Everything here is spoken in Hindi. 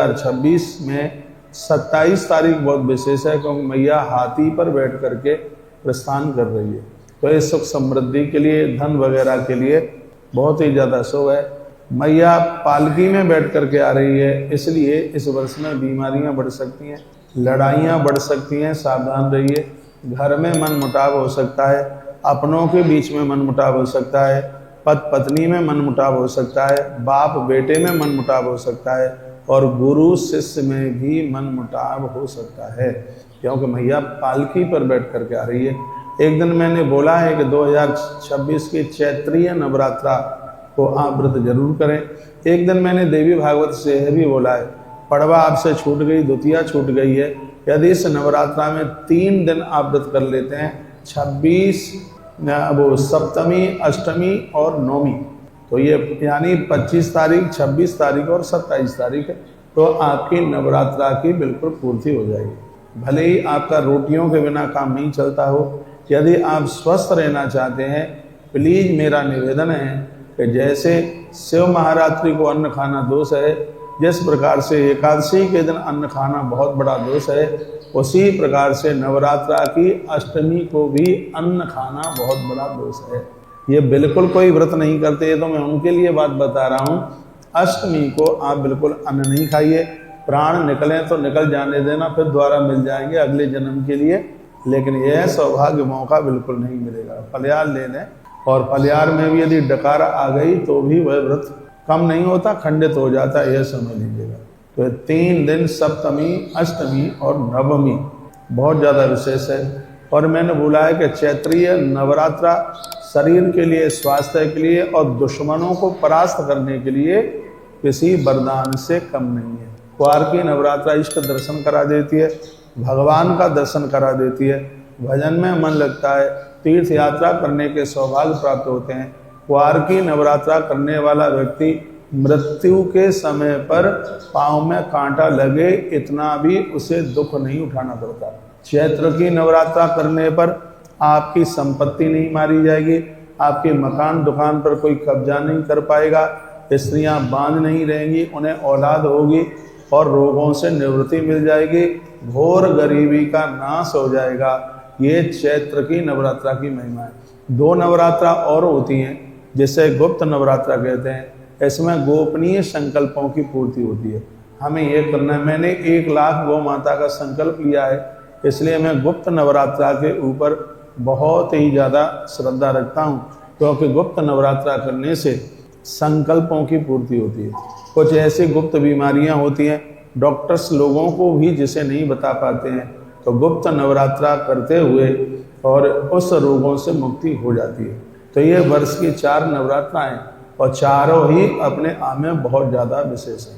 2026 में 27 तारीख बहुत विशेष है, क्योंकि मैया हाथी पर बैठ करके प्रस्थान कर रही है। तो ये सुख समृद्धि के लिए, धन वगैरह के लिए बहुत ही ज़्यादा शुभ है। मैया पालकी में बैठ करके आ रही है, इसलिए इस वर्ष में बीमारियां बढ़ सकती हैं, लड़ाइयां बढ़ सकती हैं, सावधान रहिए। घर में मनमुटाव हो सकता है, अपनों के बीच में मनमुटाव हो सकता है, पति पत्नी में मनमुटाव हो सकता है, बाप बेटे में मनमुटाव हो सकता है, और गुरु शिष्य में भी मनमुटाव हो सकता है, क्योंकि मैया पालकी पर बैठ करके आ रही है। एक दिन मैंने बोला है कि 2026 की चैत्रीय नवरात्रा को आप व्रत जरूर करें। एक दिन मैंने देवी भागवत से भी बोला है, पड़वा आपसे छूट गई, द्वितीया छूट गई है, यदि इस नवरात्रा में 3 दिन आप व्रत कर लेते हैं, 26 वो सप्तमी, अष्टमी और नौमी, तो ये यानी 25 तारीख, 26 तारीख और 27 तारीख है, तो आपकी नवरात्रा की बिल्कुल पूर्ति हो जाएगी। भले ही आपका रोटियों के बिना काम नहीं चलता हो, यदि आप स्वस्थ रहना चाहते हैं, प्लीज मेरा निवेदन है कि जैसे शिव महारात्रि को अन्न खाना दोष है, जिस प्रकार से एकादशी के दिन अन्न खाना बहुत बड़ा दोष है, उसी प्रकार से नवरात्रा की अष्टमी को भी अन्न खाना बहुत बड़ा दोष है। ये बिल्कुल कोई व्रत नहीं करते, ये तो मैं उनके लिए बात बता रहा हूँ। अष्टमी को आप बिल्कुल अन्न नहीं खाइए, प्राण निकलें तो निकल जाने देना, फिर दोबारा मिल जाएंगे अगले जन्म के लिए, लेकिन यह सौभाग्य मौका बिल्कुल नहीं मिलेगा। फलियार ले लें, और फलियार में भी यदि डकार आ गई तो भी वह व्रत कम नहीं होता, खंडित हो जाता है, यह समझ लीजिएगा। तो 3 दिन सप्तमी, अष्टमी और नवमी बहुत ज़्यादा विशेष है। और मैंने बोला है कि चैत्रीय नवरात्रा शरीर के लिए, स्वास्थ्य के लिए और दुश्मनों को परास्त करने के लिए किसी वरदान से कम नहीं है। कुआर की नवरात्रा इष्ट दर्शन करा देती है, भगवान का दर्शन करा देती है, भजन में मन लगता है, तीर्थ यात्रा करने के सौभाग्य प्राप्त होते हैं। कुआर की नवरात्रा करने वाला व्यक्ति मृत्यु के समय पर पाँव में कांटा लगे इतना भी उसे दुख नहीं उठाना पड़ता। चैत्र की नवरात्रा करने पर आपकी संपत्ति नहीं मारी जाएगी, आपके मकान दुकान पर कोई कब्जा नहीं कर पाएगा, स्त्रियां बांझ नहीं रहेंगी, उन्हें औलाद होगी और रोगों से निवृत्ति मिल जाएगी, घोर गरीबी का नाश हो जाएगा। ये चैत्र की नवरात्रा की महिमा है। 2 नवरात्रा और होती हैं जिसे गुप्त नवरात्रा कहते हैं, इसमें गोपनीय संकल्पों की पूर्ति होती है। हमें ये करना है, मैंने 1 लाख गौ माता का संकल्प लिया है, इसलिए मैं गुप्त नवरात्रा के ऊपर बहुत ही ज़्यादा श्रद्धा रखता हूँ, क्योंकि गुप्त नवरात्रा करने से संकल्पों की पूर्ति होती है। कुछ ऐसी गुप्त बीमारियाँ होती हैं, डॉक्टर्स लोगों को भी जिसे नहीं बता पाते हैं, तो गुप्त नवरात्रा करते हुए और उस रोगों से मुक्ति हो जाती है। तो ये वर्ष की 4 नवरात्राएं, और चारों ही अपने आप में बहुत ज़्यादा विशेष हैं।